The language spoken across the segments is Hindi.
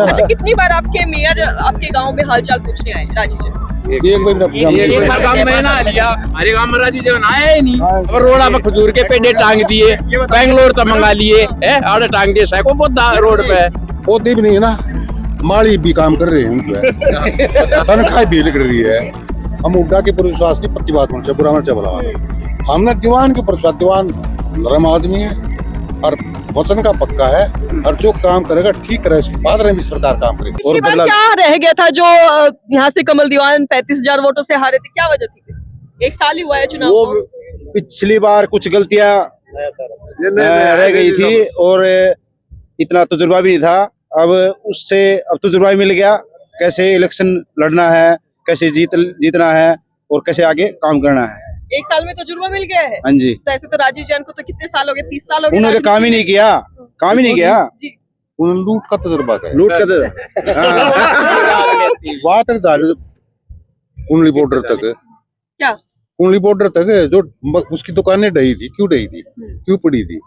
अच्छा, कितनी बार आपके मेयर आपके गांव में हालचाल पूछने आए राजीव जी? एक बार काम में ना लिया, हमारे गांव में राजू जन आया ही नहीं। और रोड़ा पे खजूर के पेड़े टांग दिए, बेंगलोर तो मंगा लिए है, आड़े टांग दिए सैको पौधा रोड पे। पौधे भी नहीं है ना, माली भी काम कर रहे हैं उनपे, तनख्वाह भी लग रही है। हम उड्डा के पूरे विश्वास की पक्की बात होनी बुरा मर्चा बोला। हमने दीवान के ऊपर, दीवान नरम आदमी है और वचन का पक्का है, और जो काम करेगा ठीक करे, उसके बाद भी सरकार काम करे। पिछली बार क्या रह गया था जो यहाँ से कमल दीवान 35,000 वोटों से हारे थे, क्या वजह थी? एक साल ही हुआ है चुनाव वो को। पिछली बार कुछ गलतियां रह गई थी और इतना तजुर्बा भी नहीं था। अब उससे अब तजुर्बा भी मिल गया, कैसे इलेक्शन लड़ना है, कैसे जीतना है और कैसे आगे काम करना है। एक साल में तजुर्बा मिल गया है। हाँ जी, तो ऐसे तो राजीव जैन को तो कितने साल हो गए, 30 साल हो गए। उन्होंने काम ही नहीं किया, काम ही नहीं किया। जी, उन्होंने लूट का तजुर्बा करे, लूट कर वहां तक जाने कुंडली बॉर्डर तक, क्या कुंडली बॉर्डर तक जो उसकी दुकानें डही थी, क्यों डही थी, क्यों पड़ी थी?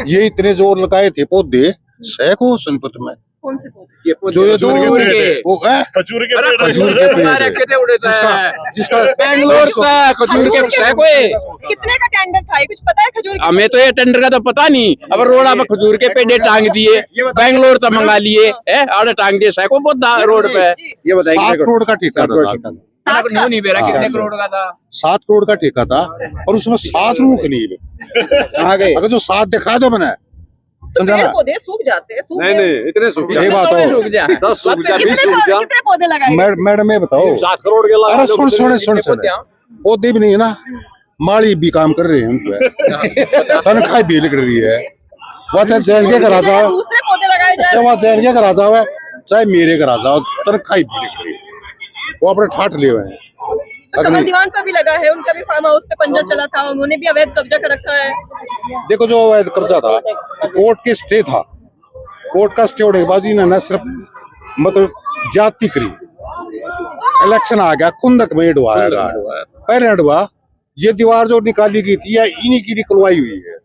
ये इतने जोर लगाए थे पौधे सैकड़ों सोनीपत में, कौन से पौधे? जो ये दो खजूर के वो खजूर के पेड़, जिसका बेंगलोर का खजूर के सैको। कितने का टेंडर था, ये कुछ पता है खजूर का? हमें तो ये टेंडर का तो पता नहीं। अब रोड़ा पे खजूर के पेड़े टांग दिए, बेंगलोर तो मंगा लिए है, आड़े टांग दिए सैको पौधा रोड पे। ये बताइए 7 करोड़ का ठेका था, नहीं बेरा कितने करोड़ का था? 7 करोड़ का ठेका था, और उसमें 7 रूख नहीं। कहाँ गए? अगर जो 7 दिखा दो मैंने, समझा पेड़ ना? पौधे सूख जाते हैं, सूख नहीं गए। नहीं इतने सूख ये बात हो। सूख जाए 10 सूख जा 20 सूख जा कितने पौधे लगाए? मैडम ये बताओ, 7 करोड़ के लगा अरे लो, सुन कितने- सुन सुन पौधे भी नहीं है ना, माली भी काम कर रहे हैं उनपे, तनख्वाह भी लग रही है। वह चाहे जैन के राजा हो, दूसरे पौधे लगाए जाए। चाहे वह जैन के राजा हो, चाहे मेरे का राजा हो, तनख्वाह भी लग रही है। वो अपने ठाठ ले हुए हैं। तो कमल दीवान पर भी लगा है, उनका भी फार्म हाउस पे पंजा चला था, उन्होंने भी अवैध कब्जा कर रखा है। देखो जो अवैध कब्जा था, कोर्ट के स्टे था, कोर्ट का स्टे होने के बाद इन्होंने सिर्फ मतलब जाति करी। इलेक्शन आ गया, खुंदक में डुबाया, पहले डुबा। ये दीवार जो निकाली गई थी, या इन्हीं की निकलवाई हुई है,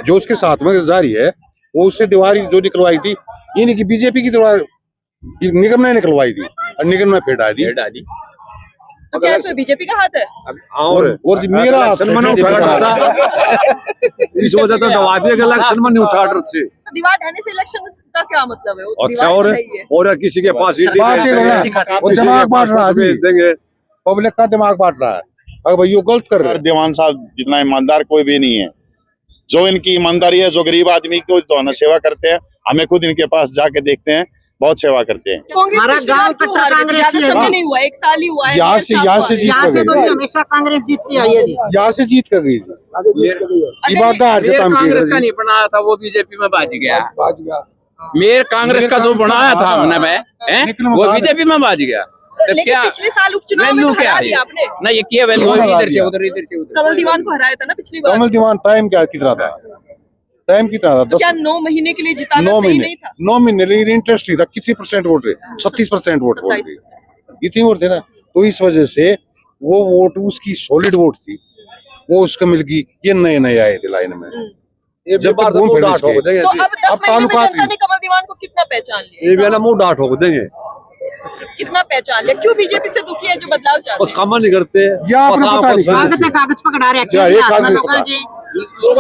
जो उसके साथ में जारी है, वो उससे दीवार जो निकलवाई थी, इन्हीं की बीजेपी की दीवार निगम ने निकलवाई थी, और निगम ने फिर डाल दी। तो क्या इसमें बीजेपी का हाथ है? और और मेरा हाथ इलेक्शन में नहीं बीजेपी का उठा हाथ है। था इस वजह तो दबा दिया कि इलेक्शन में नहीं उठा रहे थे। तो दीवार ढहने से इलेक्शन का क्या मतलब है? वो अच्छा दीवार और तो नहीं है। और किसी के पास ईडी बात भेज ये देंगे, करना, वो किसी दिमाग के बांट पास रहा है भेज जी। देंगे। पब्लिक का दिमाग बांट रहा है। अगर भाई वो गलत कर रहे हैं। दीवान साहब जितना ईमानदार कोई भी नहीं है। जो इनकी ईमानदारी है, जो गरीब आदमी को दोनों सेवा करते हैं, हमें खुद इनके पास जाके देखते हैं, बहुत सेवा करते हैं। हमारा गांव कट्टर कांग्रेस नहीं हुआ, एक साल ही हुआ है। यहाँ से जीत कर गई, हमेशा कांग्रेस जीतती आई है जी। यहाँ से जीत कर गई जी। ईमानदार से काम कांग्रेस का किया। नहीं बनाया था, वो बीजेपी में बाज गया। मेयर कांग्रेस का जो बनाया था हमने मैं, वो बीजेपी में बाज गया। तो लेकिन क्या पिछले साल उपचुनाव में तो क्या हरा है? दिया आपने। नहीं ये किया वैल्यू इधर से उधर, इधर से उधर। कमल दीवान को हराया था ना पिछली बार। कमल दीवान टाइम क्या कितना था? टाइम कितना था? तो क्या 9 महीने के लिए जिताना 9 सही महीने नहीं था? 9 महीने लेकिन इंटरेस्ट नहीं था। कितनी % वोट थे? 36% वोट थे, इतनी वोट थे ना। तो इस वजह से वो वोट उसकी सॉलिड वोट थी, वो उसको मिल गई। ये नए नए आए थे लाइन में, ये जब बार तक घूम फिर मुंह डांट ठोक देंगे तो जी। अब 10 अब महीने में ताल्लुकात जनता ने कमल दीवान को कितना पहचान लिया? ये भी है ना मुंह डांट ठोक देंगे, कितना पहचान लिया? क्यों बीजेपी से दुखी है जो बदलाव चाहते कुछ काम नहीं करते। या आपने पता नहीं कागज है, कागज पकड़ा रखे क्या हैं एक हाथ में कागज लोगों पकड़ा? के।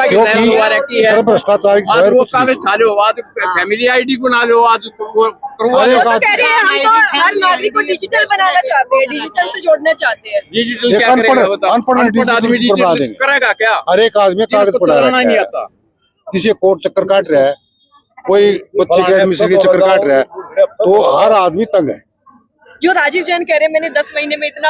क्योंकि सर भ्रष्टाचार की आज शहर वो कुछ नहीं। कागज खा लो, आज फैमिली आईडी बना लो, आज वो करवा अरे लो। तो कह रहे हैं हम तो हर नागरिक को डिजिटल बनाना चाहते हैं, डिजिटल से जोड़ना चाहते हैं। डिजिटल एक क्या करेगा बताओ? अनपढ़ अनपढ़ आदमी डिजिटल बना डिजिटल देंगे। करेगा क्या? हर एक आदमी कागज जिसको पढ़ा चलाना ही नहीं रखा है। आता। किसी कोर्ट चक्कर काट रहा है, कोई बच्चे के एडमिशन के चक्कर काट रहा है, तो हर आदमी तंग है। जो राजीव जैन कह रहे हैं मैंने 10 महीने में इतना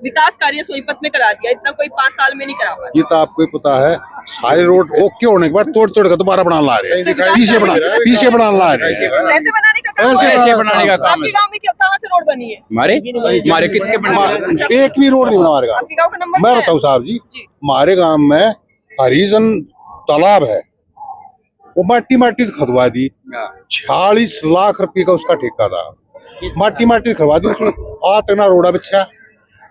विकास कार्य सोनीपत में करा दिया, इतना कोई 5 साल में नहीं करा पाया। ये तो आपको ही पता है, सारे रोड ओके होने के बाद तोड़ तोड़ कर दोबारा बनाने ला रहे हैं, पीछे बनाने ला रहे हैं। पैसे बनाने का काम पैसे है। बनाने का काम आपके है। गांव में कहाँ से रोड बनी है? हमारे कितने बने? एक भी रोड नहीं बना रहेगा। आपके गांव का नंबर मैं क्या है? बताऊँ साहब जी, जी। हमारे गांव में हरिजन तालाब है, वो माटी खदवा दी। 46 लाख रुपए का उसका ठेका था। माटी खदवा दी, उसमें आज तक ना रोड़ा बिछा,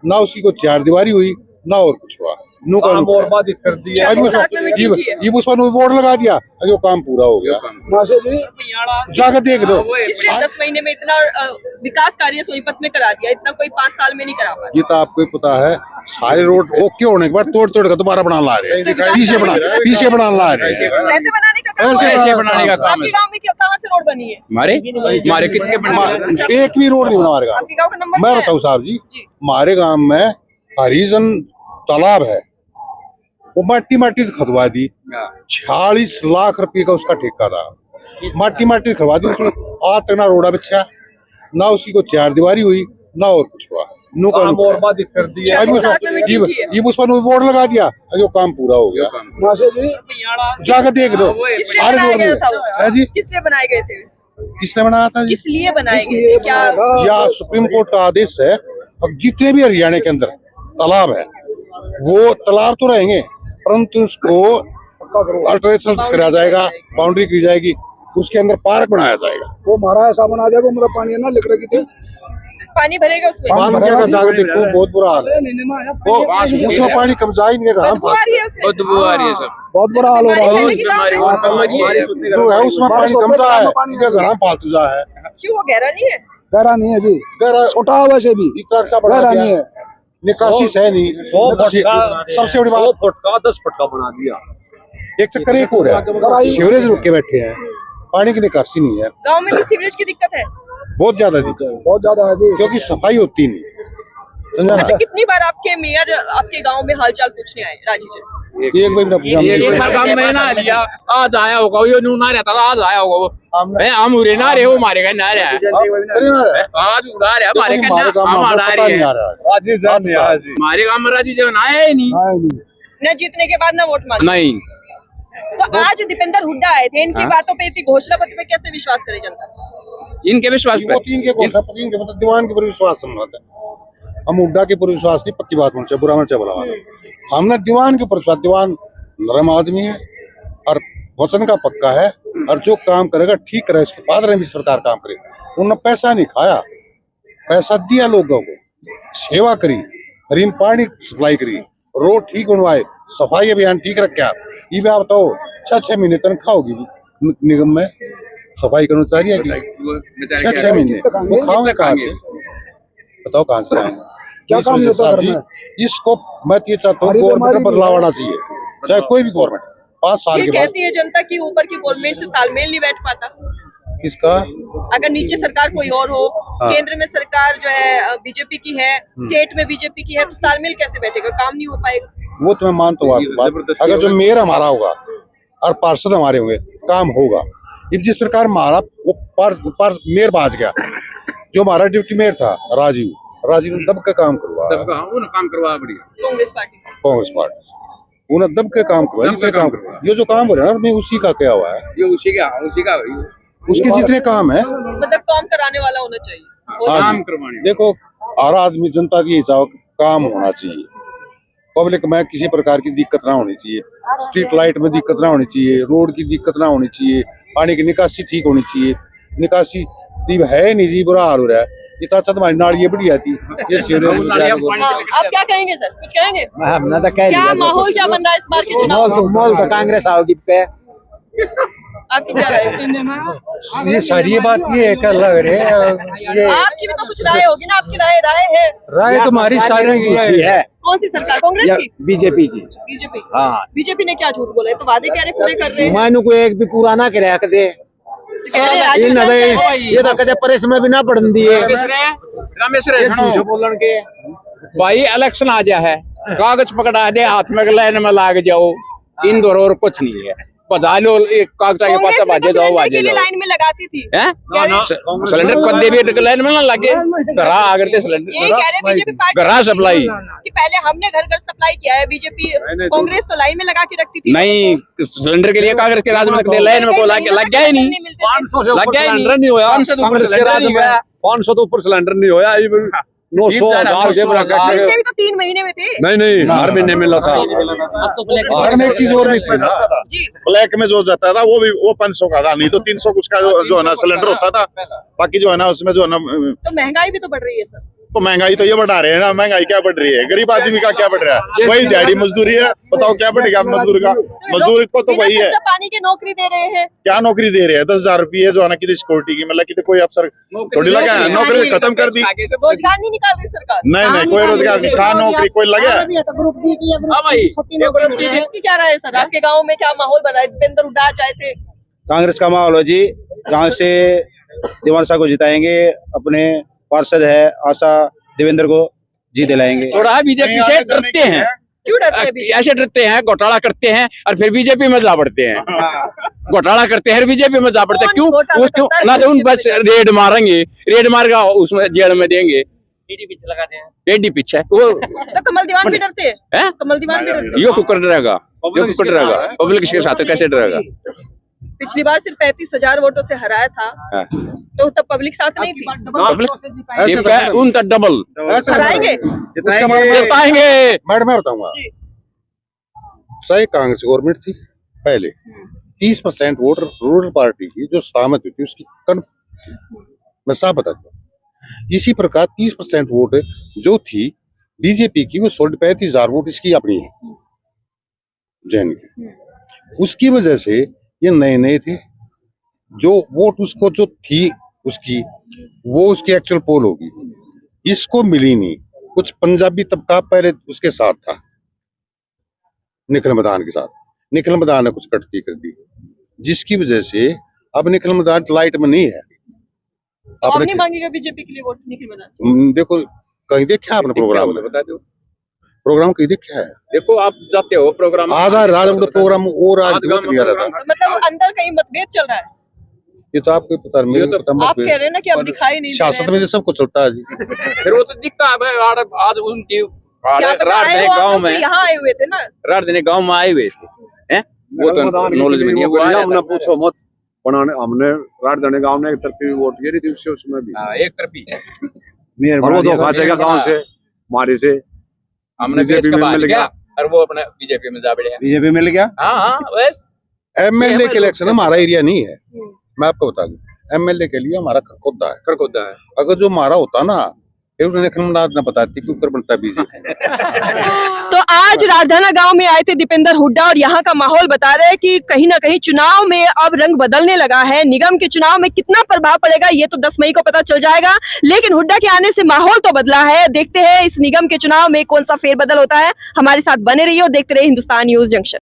ना उसकी कोई 4 दीवारी हुई, ना और कुछ हुआ। नु का काम और बाधित कर दिया। अब साथ में मीटिंग की है। ये उस पर बोर्ड लगा दिया, अभी वो काम पूरा हो गया, माशा जी जाकर देख लो। इसलिए 10 महीने में इतना विकास कार्य सोनीपत में करा दिया, इतना कोई 5 साल में नहीं करा पाया। ये तो आपको ही पता है, सारे रोड ओके होने के बाद तोड़ तोड़ कर दोबारा बना ला रहे हैं, पीछे बना ला रहे हैं। पैसे बनाने का काम पैसे है। बनाने का काम आपके है। गांव में कहाँ से रोड बनी है? हमारे कितने बने? एक भी रोड नहीं बना हमारे गाँव। आपके गांव का नंबर मैं क्या है? बताऊँ साहब जी, जी। हमारे गांव में हरिजन तालाब है, वो माटी खदवा दी, 46 लाख रुपए का उसका ठेका था। माटी खदवा दी, उसमें आज तक ना रोड़ा बिछा, ना उसकी कोई चार दीवारी हुई, ना और कुछ हुआ। नु का काम और बाधित कर दिया। अभी साथ में मीटिंग की है। ये उस पर बोर्ड लगा दिया, अभी वो काम पूरा हो गया, माशा जी जाकर देख लो। किसलिए सारे बनाया रोड गया में था वो? है जी, किसलिए बनाए गए थे? किसने बनाया था जी? किस लिए बनाए गए थे? क्या या सुप्रीम कोर्ट का आदेश है, अब जितने भी हरियाणा के अंदर तालाब है, वो तालाब तो रहेंगे, परंतु उसको अल्टरेशन करा जाएगा, बाउंड्री की जाएगी, उसके अंदर पार्क बनाया जाएगा। वो मारा ऐसा बना दिया, मतलब पानी है ना लिकड़े की थी। पानी भरेगा उसमें? पानी का जाकर देखो, बहुत बुरा हाल है, वो उसमें पानी कम जा ही नहीं रहा। बदबू आ रही है उसमें? बदबू आ रही है सब। बहुत बुरा हाल हो रहा है। लगी गाँव में? जो है उसमें पानी कम जा है, घर फालतू जा है, क्यों, वो गहरा नहीं है? गहरा नहीं है जी, गहरा छोटा है वैसे भी, इतना सा बड़ा गहरा दिया, नहीं है। निकासी है नहीं। सबसे बड़ी 100 बात, फुट का 10 फुट का बना दिया। एक चक्कर एक हो रहा है, सीवरेज रुक के बैठे हैं, पानी की निकासी नहीं है, गांव में भी सीवरेज की दिक्कत है? बहुत ज्यादा दिक्कत है, बहुत ज्यादा है जी। क्योंकि सफाई होती नहीं, समझा अच्छा, ना। कितनी बार आपके मेयर आपके गांव में हालचाल पूछने आए? राजी जी एक बार ना पूछा एक हमने। बार काम में ना लिया, आज आया होगा, ये नू ना रहता था, आज आया होगा वो। हम उरे ना रहे, वो मारे गए ना रहे, अरे ना रे, आज उड़ा रहे, मारे गए हमारे ना, काम में हम हमको उड़ा पता रहे नहीं आ हैं। रहा है। राजीव जान नहीं आया जी। हमारे गांव में राजू जवन आए ही नहीं। आए नहीं। न जीतने के बाद ना वोट मांगे। नहीं, तो आज दीपेंद्र हुड्डा आए थे, इनकी हाँ। बातों पे, इनकी घोषणा पत्र पे कैसे विश्वास करे जनता? इनके विश्वास वो तीन के कौन सा तीन के मतलब दीवान के पर विश्वास समझाते हैं हम, उड्डा के पर विश्वास नहीं, पक्की बात मन बुरा मन बोला हमने दीवान के ऊपर विश्वास। दीवान नरम आदमी है और वचन का पक्का है, और जो काम करेगा ठीक करे, उसके बाद रही सरकार काम करे। उन्होंने पैसा नहीं खाया, पैसा दिया लोगों को, सेवा करी, हरीन पानी सप्लाई करी, रोड ठीक बनवाए, सफाई अभियान ठीक रखा। ये भी आप बताओ, 6-6 महीने तनख्वाह होगी निगम में सफाई कर्मचारी है कि 6-6 महीने वो खाओगे कहाँ से? बताओ कहाँ से खाएंगे? क्या काम इस वजह से होता साहब करना जी, इसको मैं ये चाहता हूँ हरी गवर्नमेंट में बीमारी बदलाव आना चाहिए, चाहे कोई भी गवर्नमेंट। 5 साल ये के बाद कहती है जनता कि ऊपर की गवर्नमेंट से तालमेल नहीं बैठ पाता। इसका अगर नीचे सरकार कोई और हो, हाँ। केंद्र में सरकार जो है बीजेपी की है, स्टेट में बीजेपी की है, तो तालमेल कैसे बैठेगा? काम नहीं हो पाएगा। वो तो मैं मानता हूँ आपकी बात। अगर जो मेयर हमारा होगा और पार्षद हमारे होंगे, काम होगा। अब जिस प्रकार हमारा वो मेयर बाज गया, जो हमारा डिप्टी मेयर था राजीव ने दब के काम करवाया, काम करवा बढ़िया कांग्रेस पार्टी से। कांग्रेस पार्टी उन्हें दब के काम करवाया, जितने काम करवाया। ये जो काम हो रहा है ना, मैं उसी का क्या हुआ है, ये उसी का उसके जितने काम है मतलब काम कराने वाला होना चाहिए। और हाँ काम जी। करवाने। देखो, हर आदमी जनता की हिसाब काम होना चाहिए, पब्लिक में किसी प्रकार की दिक्कत ना होनी चाहिए, स्ट्रीट लाइट में दिक्कत ना होनी चाहिए, रोड की दिक्कत ना होनी चाहिए, पानी की निकासी ठीक होनी चाहिए। निकासी तीब है नहीं जी, बुरा हाल हो रहा है। इतना अच्छा तुम्हारी नाली बढ़िया थी, ये हाँ, आप क्या कहेंगे सर, कुछ कहेंगे? हमने तो कह क्या माहौल क्या बन रहा है इस बार के चुनाव? मॉल तो कांग्रेस आओगी पे। आपकी क्या राय है? ये सारी बात ये है लग रही है, ये आपकी भी तो कुछ राय होगी ना, आपकी राय है। राय तुम्हारी सारी ये है। कौन सी सरकार? कांग्रेस की? बीजेपी की। बीजेपी? हाँ, बीजेपी ने क्या झूठ बोला है? तो वादे कह रहे पूरे कर रहे हैं। मानू को एक भी पूरा ना करे हक दे, तो कह रहे हैं राजनीति इन चल दे रहा है। ये तो कदे परेश में भी ना पड़न दिए, रमेश रे ये झूठ बोलन के। भाई इलेक्शन आ जा है, कागज पकड़ा दे हाथ में, लाइन में लाग जाओ, इन दोनों और कुछ नहीं है। बता लो, एक कागज के पास कांग्रेस में बाजे तो जाओ, सिलेंडर बाजे के लिए जाओ, लाइन में लगाती थी। हैं? कह रहे- सिलेंडर कदे भी लाइन में ना लगे, घरा आकर के सिलेंडर यही कह रहे बीजेपी पार्टी घरा सप्लाई कि पहले हमने घर घर सप्लाई किया है, बीजेपी कांग्रेस तो लाइन में लगा के रखती थी। नहीं, सिलेंडर के लिए कागज के राज में लाइन में को लग गया ही नहीं, 500 से लग ऊपर गया ही नहीं। सिलेंडर नहीं होया, 500 तो ऊपर कांग्रेस के सिलेंडर राज नहीं में होया। 500 तो ऊपर सिलेंडर नहीं होया, 900 हजार के बराबर। पिछले भी तो 3 महीने में थे। नहीं हर महीने मिला था। और में एक चीज और भी थी ना, जी, ब्लैक में जो जाता था वो 500 का था, नहीं तो 300 कुछ का जो है ना सिलेंडर होता था। बाकी जो है ना उसमें जो है ना तो महंगाई भी तो बढ़ रही है सर। तो महंगाई तो ये बढ़ा रहे हैं ना, महंगाई क्या बढ़ रही है, गरीब आदमी का क्या बढ़ रहा है, वही दिहाड़ी मजदूरी है, बताओ क्या बढ़ेगा मजदूर का, मजदूर को तो वही है। कच्चा पानी की नौकरी दे रहे हैं, क्या नौकरी दे रहे हैं, 10,000 रुपये जो है ना किसी सिक्योरिटी की, मतलब कि कोई अफसर थोड़ी लगा है, नौकरी खत्म कर दी। रोजगार नहीं निकाल रही सरकार। नहीं कोई रोजगार नहीं, कहाँ नौकरी कोई लगे। ग्रुप डी की या हाँ ग्रुप भाई, सी छोटी नौकरी है। आपकी क्या राय है सर, आपके गाँव में क्या माहौल बना है? दीपेंद्र हुड्डा आज आए थे। कांग्रेस का माहौल है जी, जहाँ से दीवान शाह को जिताएंगे, अपने पार्षद है आशा देवेंद्र को जी दिलाएंगे। थोड़ा बीजेपी से डरते हैं, क्यों डरते हैं बीजेपी? ऐसे डरते हैं, घोटाला करते हैं और फिर बीजेपी में जा पड़ते हैं। घोटाला करते हैं, बीजेपी में जा पड़ते हैं। क्यों? घोटाला वो क्यों करता है? ना, तो उन बस रेड मारेंगे, रेड मार का उसमें जेल में देंगे, एडी पीछे वो तो कमल दीवान भी डरते हैं। है। कमल दीवान भी डरते यो कुकर डरेगा, यो कुकर डरेगा, पब्लिक के साथ कैसे डरेगा? हैं। पिछली बार सिर्फ 35,000 वोटों से हराया था, हाँ। तो तब पब्लिक साथ नहीं थी। ये क्या उन तक डबल हराएंगे। जिताएंगे। मैडम मैं बताऊंगा, सही कांग्रेस गवर्नमेंट थी पहले, 30% वोट रूरल पार्टी की जो सहमत हुई थी उसकी मैं साफ बताता हूँ। इसी प्रकार 30% वोट जो थी बीजेपी की, वो 35,000 वोट इसकी अपनी है जैन की। उसकी वजह से ये नए थे, जो वोट उसको जो थी उसकी, वो उसकी एक्चुअल पोल होगी, इसको मिली नहीं। कुछ पंजाबी तबका पहले उसके साथ था, निखिल मदान के साथ, निखिल मदान ने कुछ कटती कर दी, जिसकी वजह से अब निखिल मदान लाइट में नहीं है। आप नहीं मांगेगा बीजेपी के लिए वोट निखिल मदान? देखो कहीं देखा आपने प्रोग्राम में, बता दो, प्रोग्राम कहीं देखा है? देखो आप जाते हो प्रोग्राम, आधा रात प्रोग्राम और आज नहीं आ रहा था। मतलब अंदर कहीं मतभेद चल रहा है। ये तो आपको पता है, मेरे को पता मत आप कह रहे हैं ना कि अब दिखाई नहीं दे सियासत रहे में तो सब कुछ चलता है जी। फिर वो तो दिखता है भाई। आज उनकी क्या पता रात आए देने हो आप गाँव लोग तो में, यहाँ आए हुए थे ना। रात देने गाँव में आए हुए थे, हैं? वो तो नॉलेज में नहीं है, वो आया हमने था। पूछो मत बनाने, हमने रात देने गांव में एक तरफी वोट गिरी थी उसमें भी, हाँ, एक तरफी और वो धोखा देगा गांव से मारी से हमने बीजेपी देश का में बाहर मिल गया गया। और वो अपना बीजेपी में जा बढ़िया। बीजेपी मिल गया। हाँ बस एमएलए के इलेक्शन हमारा एरिया नहीं है, मैं आपको बता दूं। एमएलए के लिए हमारा खरखोदा है, खरखोदा है। अगर जो हमारा होता ना, फिर उन्हें निखिल ना बताती कि ऊपर बनता बीजेपी। तो आज राजधाना गांव में आए थे दीपेंद्र हुड्डा और यहाँ का माहौल बता रहे हैं कि कहीं ना कहीं चुनाव में अब रंग बदलने लगा है। निगम के चुनाव में कितना प्रभाव पड़ेगा ये तो 10 मई को पता चल जाएगा, लेकिन हुड्डा के आने से माहौल तो बदला है। देखते हैं इस निगम के चुनाव में कौन सा फेरबदल होता है। हमारे साथ बने रहिए और देखते रहिए हिंदुस्तान न्यूज जंक्शन।